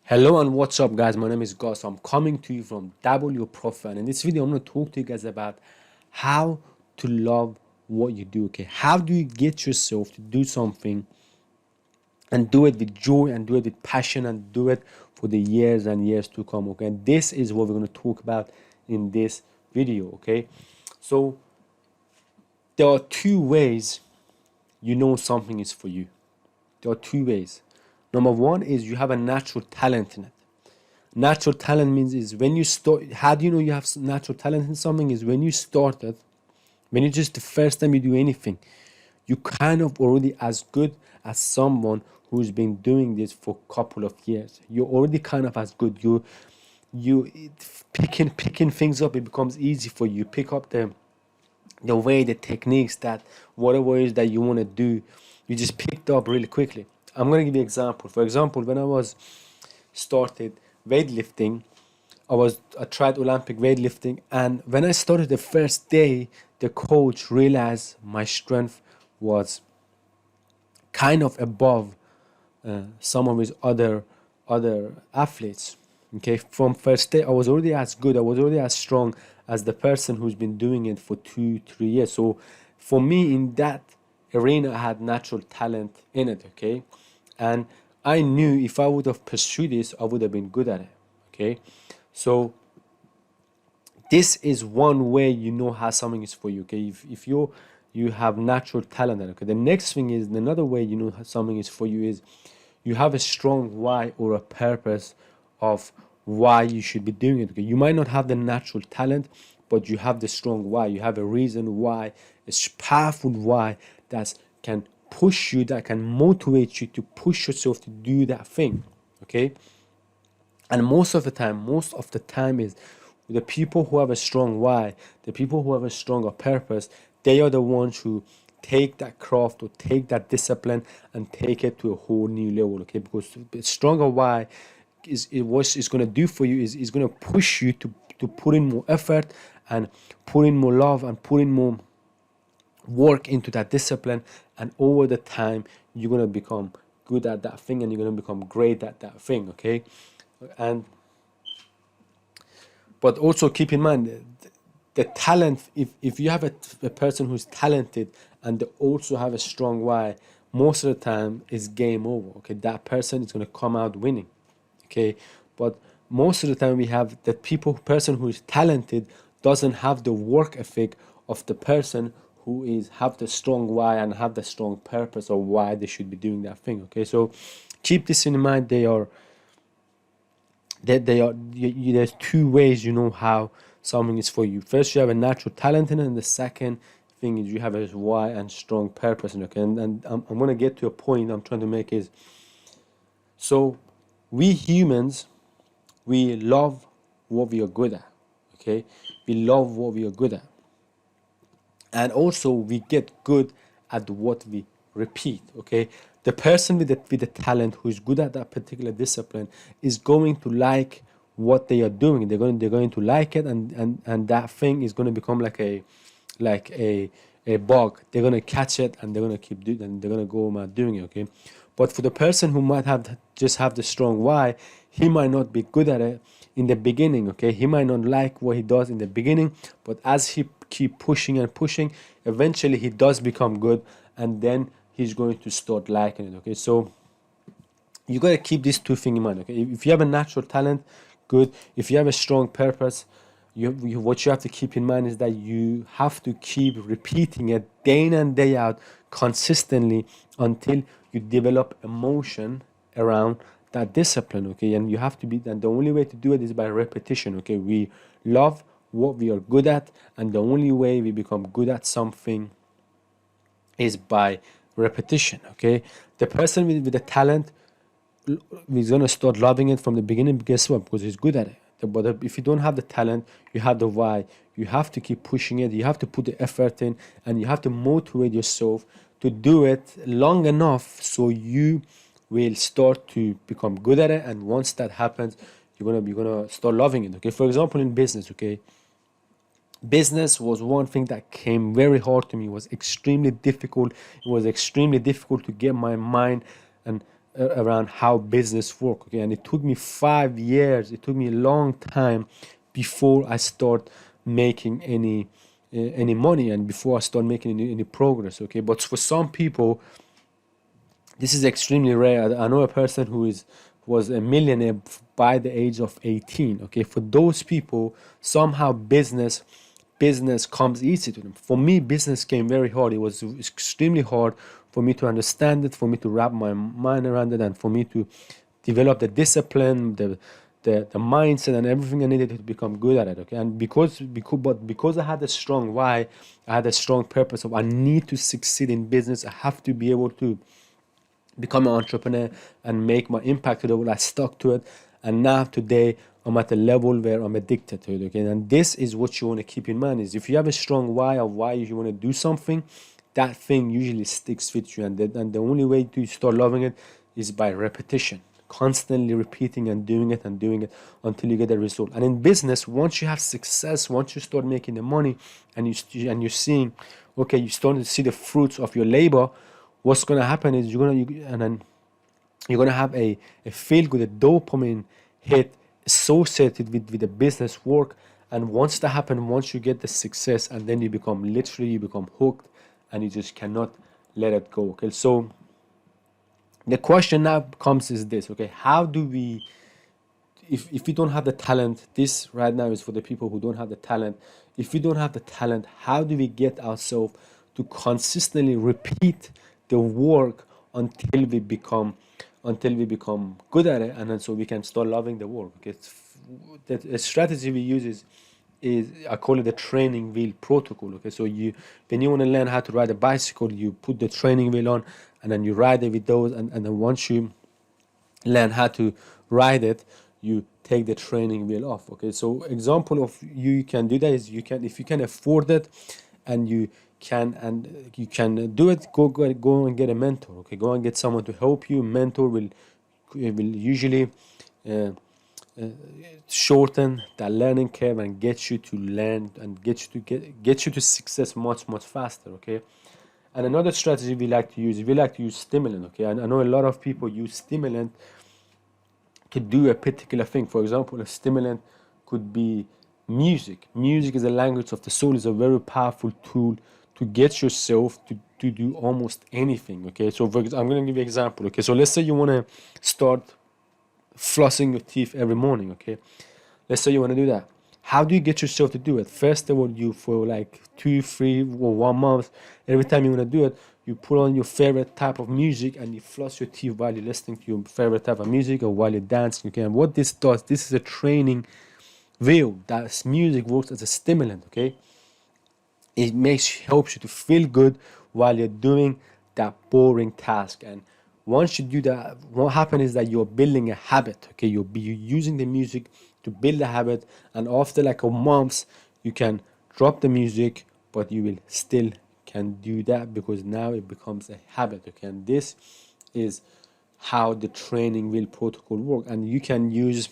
Hello and what's up guys, my name is Gus. I'm coming to you from W Profile, and in this video I'm going to talk to you guys about how to love what you do. Okay, how do you get yourself to do something and do it with joy and do it with passion and do it for the years and years to come. Okay, and this is what we're going to talk about in this video. Okay, so there are two ways you know something is for you. There are two ways. Number one is you have a natural talent in it. Natural talent means is when you start. How do you know you have natural talent in something? Is when you started, when you just the first time you do anything, you kind of already as good as someone who's been doing this for a couple of years. You're already kind of as good. You picking things up. It becomes easy for you. Pick up the way, the techniques, that whatever it is that you want to do, you just picked up really quickly. I'm gonna give you an example. For example, when I was started weightlifting, I tried Olympic weightlifting, and when I started the first day, the coach realized my strength was kind of above some of his other athletes. Okay, from first day I was already as good, I was already as strong as the person who's been doing it for 2 3 years. So for me in that arena I had natural talent in it. Okay, and I knew if I would have pursued this I would have been good at it. Okay, so this is one way you know how something is for you. Okay, if you have natural talent. Okay, the next thing is another way you know how something is for you is you have a strong why or a purpose of why you should be doing it. Okay, you might not have the natural talent, but you have the strong why. You have a reason why, a powerful why that can push you, that can motivate you to push yourself to do that thing. Okay, and most of the time is the people who have a strong why, the people who have a stronger purpose, they are the ones who take that craft or take that discipline and take it to a whole new level. Okay, because the stronger why what it's going to do for you is going to push you to put in more effort and put in more love and put in more work into that discipline, and over the time you're going to become good at that thing and you're going to become great at that thing. Okay, and but also keep in mind the talent. If you have a person who's talented and they also have a strong why, most of the time it's game over. Okay, that person is going to come out winning. Okay, but most of the time we have the person who is talented doesn't have the work ethic of the person who is have the strong why and have the strong purpose of why they should be doing that thing. Okay, so keep this in mind. There's two ways you know how something is for you. First, you have a natural talent in it, and the second thing is you have a why and strong purpose in it. Okay, and I'm going to get to a point I'm trying to make is, so we humans, we love what we are good at. Okay, we love what we are good at, and also we get good at what we repeat. Okay, the person with the talent who is good at that particular discipline is going to like what they are doing. They're going to like it, and that thing is going to become like a bug. They're going to catch it and they're going to keep doing it, and they're going to go about doing it. Okay, but for the person who might just have the strong why, he might not be good at it in the beginning. Okay, he might not like what he does in the beginning, but as he keep pushing and pushing, eventually he does become good, and then he's going to start liking it. Okay, so you got to keep these two things in mind. Okay, if you have a natural talent, good. If you have a strong purpose, what you have to keep in mind is that you have to keep repeating it day in and day out consistently until you develop emotion around that discipline. Okay, and you have to be, and the only way to do it is by repetition. Okay, we love what we are good at, and the only way we become good at something is by repetition. Okay, the person with the talent, he's gonna start loving it from the beginning. Guess what? Because he's good at it. But if you don't have the talent, you have the why. You have to keep pushing it. You have to put the effort in, and you have to motivate yourself to do it long enough so you will start to become good at it. And once that happens, you're gonna start loving it. Okay. For example, in business. Okay, business was one thing that came very hard to me. It was extremely difficult. It was extremely difficult to get my mind and around how business work. Okay, and it took me 5 years. It took me a long time before I start making any money and before I start making any progress. Okay, but for some people, this is extremely rare. I know a person who was a millionaire by the age of 18. Okay, for those people, somehow business comes easy to them. For me, business came very hard. It was extremely hard for me to understand it, for me to wrap my mind around it, and for me to develop the discipline, the mindset, and everything I needed to become good at it. Okay, and because I had a strong why, I had a strong purpose of I need to succeed in business. I have to be able to become an entrepreneur and make my impact to the world. I stuck to it, and now today I'm at a level where I'm addicted to it. Okay, and this is what you want to keep in mind: is if you have a strong why of why you want to do something, that thing usually sticks with you, and the only way to start loving it is by repetition, constantly repeating and doing it until you get a result. And in business, once you have success, once you start making the money, and you're seeing, okay, you're starting to see the fruits of your labor, what's going to happen is and then you're going to have a feel good, a dopamine hit associated with the business work. And once that happens, once you get the success, and then you become hooked, and you just cannot let it go. Okay, so the question now comes is this: okay, how do we, if we don't have the talent, this right now is for the people who don't have the talent. If we don't have the talent, how do we get ourselves to consistently repeat the work until we become good at it, and then so we can start loving the work? Okay, the strategy we use is I call it the training wheel protocol. Okay, so when you want to learn how to ride a bicycle, you put the training wheel on, and then you ride it with those, and then once you learn how to ride it, you take the training wheel off. Okay, so example of you can do that is, you can, if you can afford it and you can do it, go and get a mentor. Okay, go and get someone to help you. Mentor will usually uh, shorten that learning curve and get you to learn and get you to success much faster. Okay, and another strategy we like to use stimulant. Okay, and I know a lot of people use stimulant to do a particular thing. For example, a stimulant could be music. Music is a language of the soul. Is a very powerful tool to get yourself to do almost anything. Okay, so I'm going to give you an example. Okay, so let's say you want to start flossing your teeth every morning. Okay, let's say you want to do that. How do you get yourself to do it? First of all, you, for like 2, 3, or 1 month, every time you want to do it, you put on your favorite type of music and you floss your teeth while you're listening to your favorite type of music or while you're dancing. Okay, and what this does, this is a training wheel. That music works as a stimulant. Okay, it helps you to feel good while you're doing that boring task. And once you do that, what happens is that you're building a habit. Okay, you're using the music to build a habit, and after like a month, you can drop the music, but you will still can do that because now it becomes a habit. Okay, and this is how the training wheel protocol work. And you can use,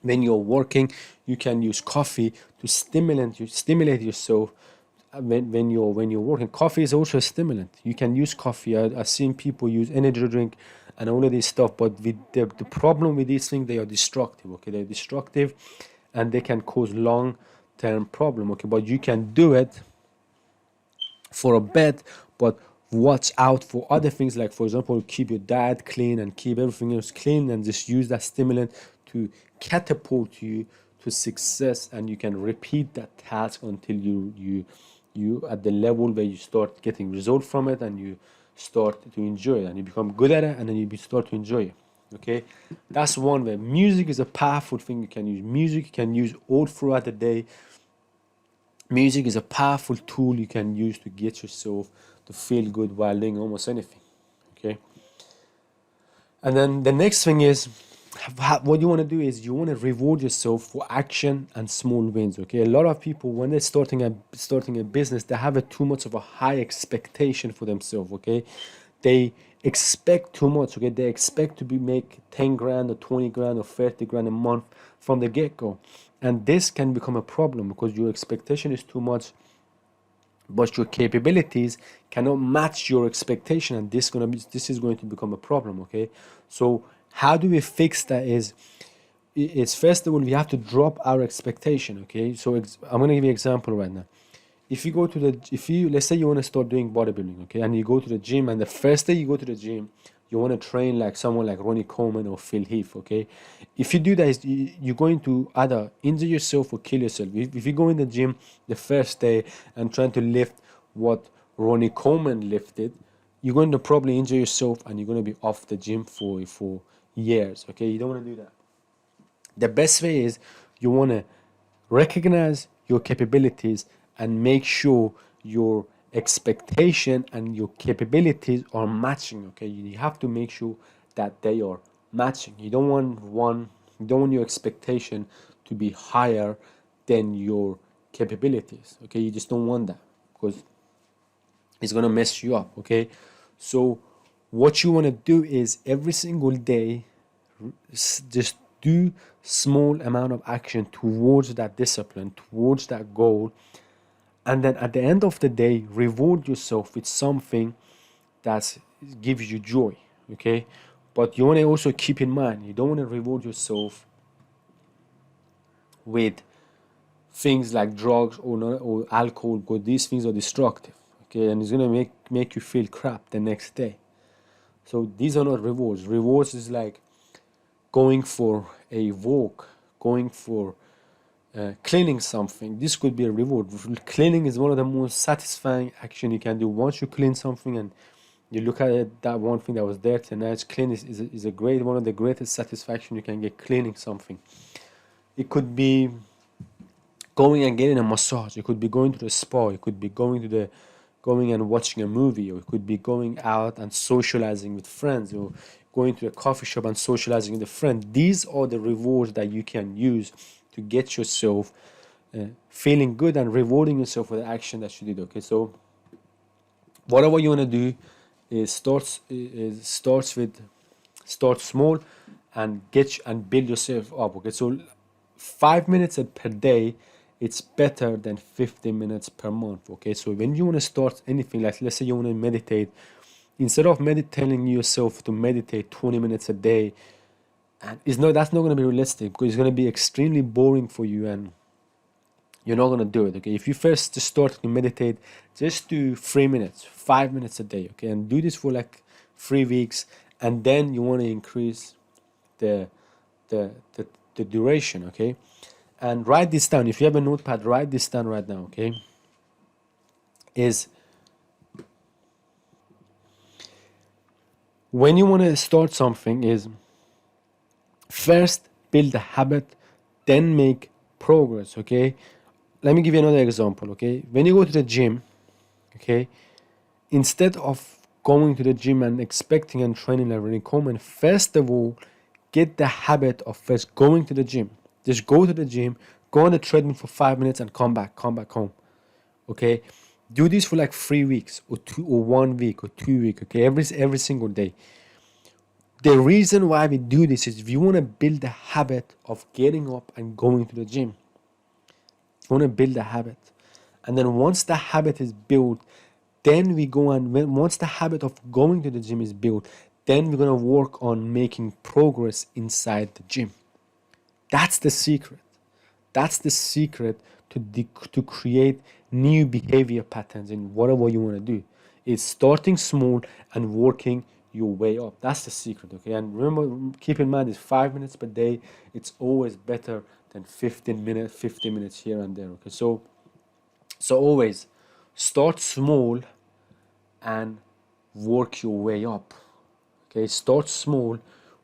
when you're working, you can use coffee to stimulate yourself. When you're working, coffee is also a stimulant. You can use coffee. I've seen people use energy drink and all of this stuff, but with the problem with these things, they are destructive. Okay, they're destructive, and they can cause long-term problem. Okay, but you can do it for a bit, but watch out for other things, like for example, keep your diet clean and keep everything else clean, and just use that stimulant to catapult you to success, and you can repeat that task until you at the level where you start getting result from it, and you start to enjoy it, and you become good at it, and then you start to enjoy it. Okay, that's one way. Music is a powerful thing. You can use music, you can use all throughout the day. Music is a powerful tool you can use to get yourself to feel good while doing almost anything. Okay, and then the next thing is, what you want to do is you want to reward yourself for action and small wins. Okay, a lot of people, when they're starting a business, they have too much of a high expectation for themselves. Okay, they expect too much. Okay, they expect to be make 10 grand or 20 grand or 30 grand a month from the get-go, and this can become a problem because your expectation is too much. but your capabilities cannot match your expectation, and this is going to become a problem. Okay, so how do we fix that? Is first of all we have to drop our expectation. Okay, so I'm going to give you an example right now. If you let's say you want to start doing bodybuilding, okay, and you go to the gym, and the first day you go to the gym, you want to train like someone like Ronnie Coleman or Phil Heath, okay. If you do that, you're going to either injure yourself or kill yourself. If you go in the gym the first day and trying to lift what Ronnie Coleman lifted, you're going to probably injure yourself and you're going to be off the gym for years. Okay, you don't want to do that. The best way is you want to recognize your capabilities and make sure your expectation and your capabilities are matching. Okay, you have to make sure that they are matching. You don't want your expectation to be higher than your capabilities. Okay, you just don't want that, because it's going to mess you up. Okay, so what you want to do is every single day just do small amount of action towards that discipline, towards that goal, and then at the end of the day reward yourself with something that gives you joy. Okay, but you want to also keep in mind, you don't want to reward yourself with things like drugs or alcohol, because these things are destructive. Okay, and it's going to make you feel crap the next day. So these are not rewards. Rewards is like going for a walk, going for cleaning something. This could be a reward. Cleaning is one of the most satisfying action you can do. Once you clean something and you look at it, that one thing that was dirty and now it's clean, is a great, one of the greatest satisfaction you can get, cleaning something. It could be going and getting a massage. It could be going to the spa. It could be going and watching a movie, or it could be going out and socializing with friends, or going to a coffee shop and socializing with a friend. These are the rewards that you can use to get yourself feeling good and rewarding yourself for the action that you did. Okay, so whatever you want to do is start small and build yourself up. Okay, so 5 minutes per day, it's better than 50 minutes per month. Okay, so when you want to start anything, like let's say you want to meditate, instead of telling yourself to meditate 20 minutes a day, and that's not going to be realistic, because it's going to be extremely boring for you and you're not going to do it. Okay, if you first just start to meditate, just do 3 minutes, 5 minutes a day. Okay, and do this for like 3 weeks, and then you want to increase the duration. Okay, and write this down. If you have a notepad, write this down right now. Okay, is when you want to start something, is first build a habit, then make progress. Okay, let me give you another example. Okay, when you go to the gym, okay, instead of going to the gym and expecting and training like Rennie Coleman, first of all, get the habit of first going to the gym. Just go to the gym, go on the treadmill for 5 minutes and come back home. Okay, do this for like 3 weeks or 1 week or 2 weeks. Okay, every single day. The reason why we do this is if you want to build the habit of getting up and going to the gym. You want to build a habit, and then once the habit is built, then we go and once the habit of going to the gym is built, then we're going to work on making progress inside the gym. That's the secret. That's the secret to create new behavior patterns in whatever you want to do. It's starting small and working your way up. That's the secret. Okay, and remember, keep in mind, it's 5 minutes per day. It's always better than 15 minutes here and there. Okay, so always start small and work your way up. Okay, start small,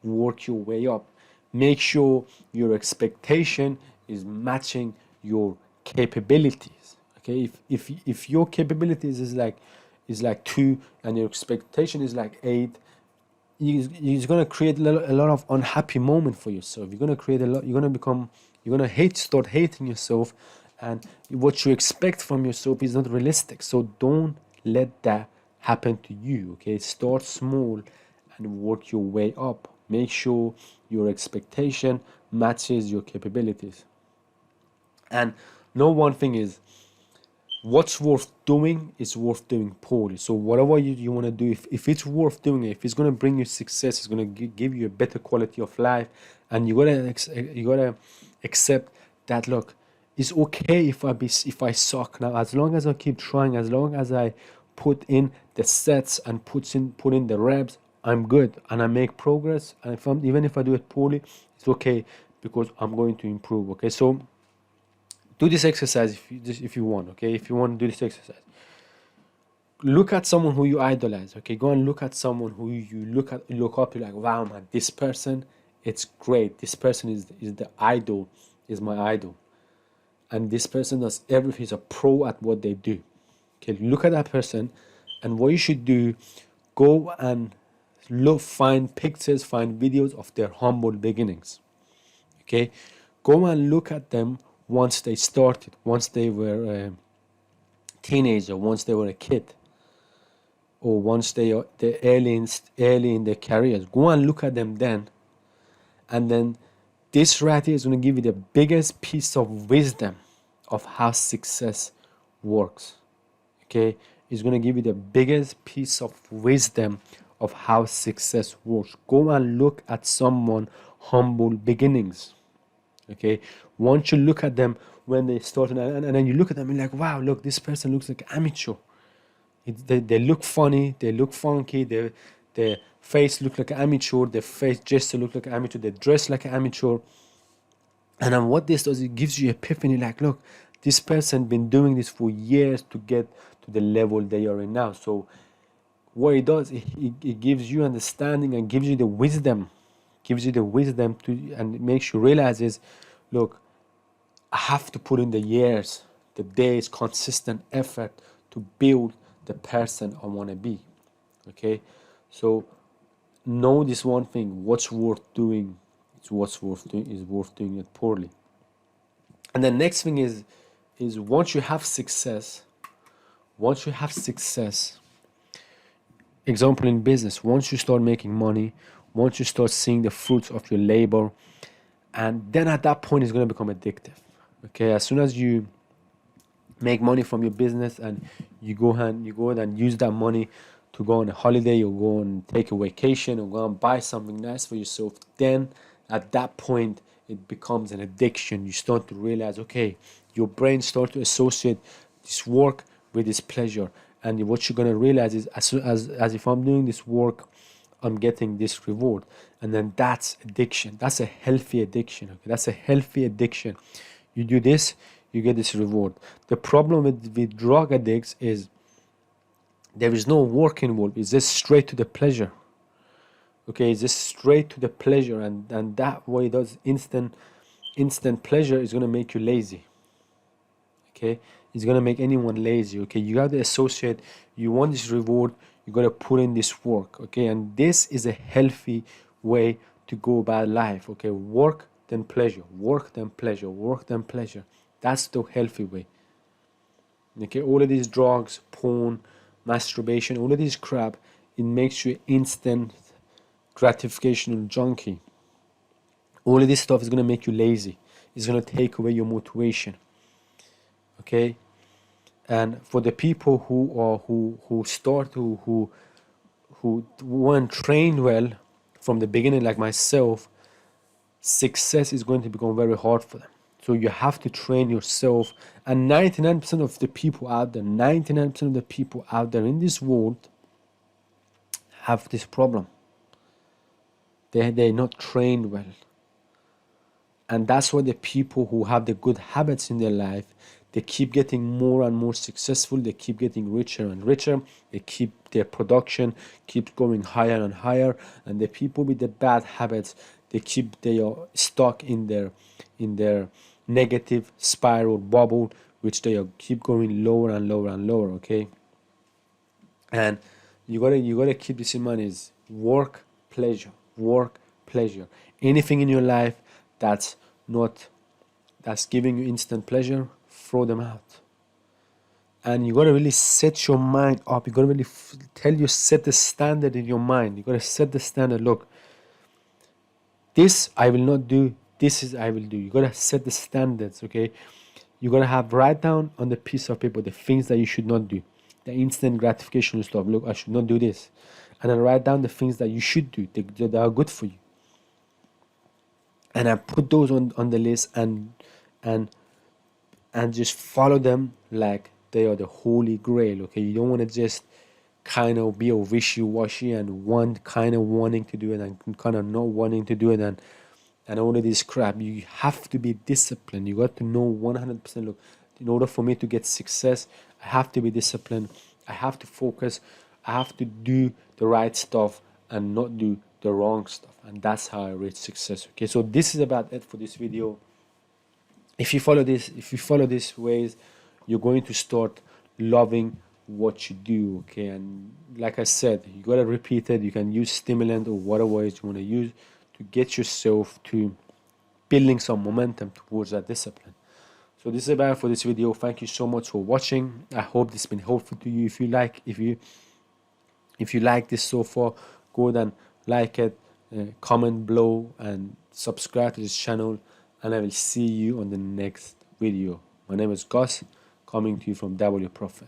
work your way up. Make sure your expectation is matching your capabilities. Okay, if your capabilities is like 2 and your expectation is like 8, it's going to create a lot of unhappy moment for yourself. You're going to create a lot. You're going to start hating yourself, and what you expect from yourself is not realistic. So don't let that happen to you. Okay, start small and work your way up. Make sure your expectation matches your capabilities. And know one thing is, what's worth doing is worth doing poorly. So whatever you want to do, if it's worth doing it, if it's going to bring you success, it's going to give you a better quality of life, and you gotta accept that, look, it's okay if I suck now, as long as I keep trying, as long as I put in the sets and put in the reps, I'm good and I make progress. And even if I do it poorly, it's okay, because I'm going to improve. Okay, so do this exercise if you want. Okay, if you want to do this exercise, look at someone who you idolize. Okay, go and look at someone who you look up. You're like, wow, man, this person, it's great. This person is the idol, is my idol, and this person does everything. He's a pro at what they do. Okay, look at that person, and what you should do, go and find pictures, find videos of their humble beginnings. Okay, go and look at them once they started, once they were a teenager, once they were a kid, or once they're early in their careers. Go and look at them then, and then this right here is going to give you the biggest piece of wisdom of how success works. Okay, it's going to give you the biggest piece of wisdom of how success works. Go and look at someone humble beginnings. Okay, once you look at them when they started, and then you look at them and you're like, wow, look, this person looks like an amateur. They look funny, they look funky, their face look like an amateur, their face gesture look like an amateur, they dress like an amateur. And then what this does, it gives you epiphany, like, look, this person been doing this for years to get to the level they are in now. So what it does, it gives you understanding and gives you the wisdom, and it makes you realize is, look, I have to put in the years, the days, consistent effort to build the person I want to be. Okay, so know this one thing: what's worth doing is worth doing it poorly. And the next thing is once you have success, example in business, once you start making money, once you start seeing the fruits of your labor, and then at that point it's going to become addictive. Okay, as soon as you make money from your business and you go and use that money to go on a holiday or go and take a vacation or go and buy something nice for yourself, then at that point it becomes an addiction. You start to realize, okay, your brain starts to associate this work with this pleasure, and what you're going to realize is, as if I'm doing this work, I'm getting this reward. And then that's addiction. That's a healthy addiction. Okay, that's a healthy addiction. You do this, you get this reward. The problem with drug addicts is there is no work involved. It's just straight to the pleasure. Okay, it's just straight to the pleasure, and that way does instant pleasure is going to make you lazy. Okay, it's going to make anyone lazy. Okay, you got to associate, you want this reward, you got to put in this work. Okay, and this is a healthy way to go about life. Okay, work then pleasure, work then pleasure, work then pleasure. That's the healthy way. Okay, all of these drugs, porn, masturbation, all of this crap, it makes you instant gratification junkie. All of this stuff is going to make you lazy. It's going to take away your motivation. Okay, and for the people who weren't trained well from the beginning, like myself, success is going to become very hard for them. So you have to train yourself. And 99% of the people out there, 99% of the people out there in this world have this problem. They're not trained well. And that's why the people who have the good habits in their life, they keep getting more and more successful. They keep getting richer and richer. They keep their production keeps going higher and higher. And the people with the bad habits, they are stuck in their negative spiral bubble, which they are keep going lower and lower and lower. Okay, and you gotta keep this in mind: is work pleasure, work pleasure. Anything in your life that's giving you instant pleasure, throw them out. And you gotta really set your mind up. You gotta really set the standard in your mind. You gotta set the standard. Look, this I will not do. This is I will do. You gotta set the standards. Okay, You gotta have write down on the piece of paper the things that you should not do, the instant gratification stuff. Look, I should not do this, and then write down the things that you should do that are good for you. And I put those on the list, and and just follow them like they are the holy grail. Okay, you don't want to just kind of be a wishy-washy and one kind of wanting to do it and kind of not wanting to do it, and all of this crap. You have to be disciplined. You got to know 100%. Look, in order for me to get success, I have to be disciplined. I have to focus. I have to do the right stuff and not do the wrong stuff, and that's how I reach success. Okay, so this is about it for this video. If you follow these ways, you're going to start loving what you do. Okay, and like I said, you got to repeat it. You can use stimulant or whatever it is you want to use to get yourself to building some momentum towards that discipline. So this is about it for this video. Thank you so much for watching. I hope this has been helpful to you. If you like this so far, go ahead and like it, comment below, and subscribe to this channel, and I will see you on the next video. My name is Gus, coming to you from W Prophet.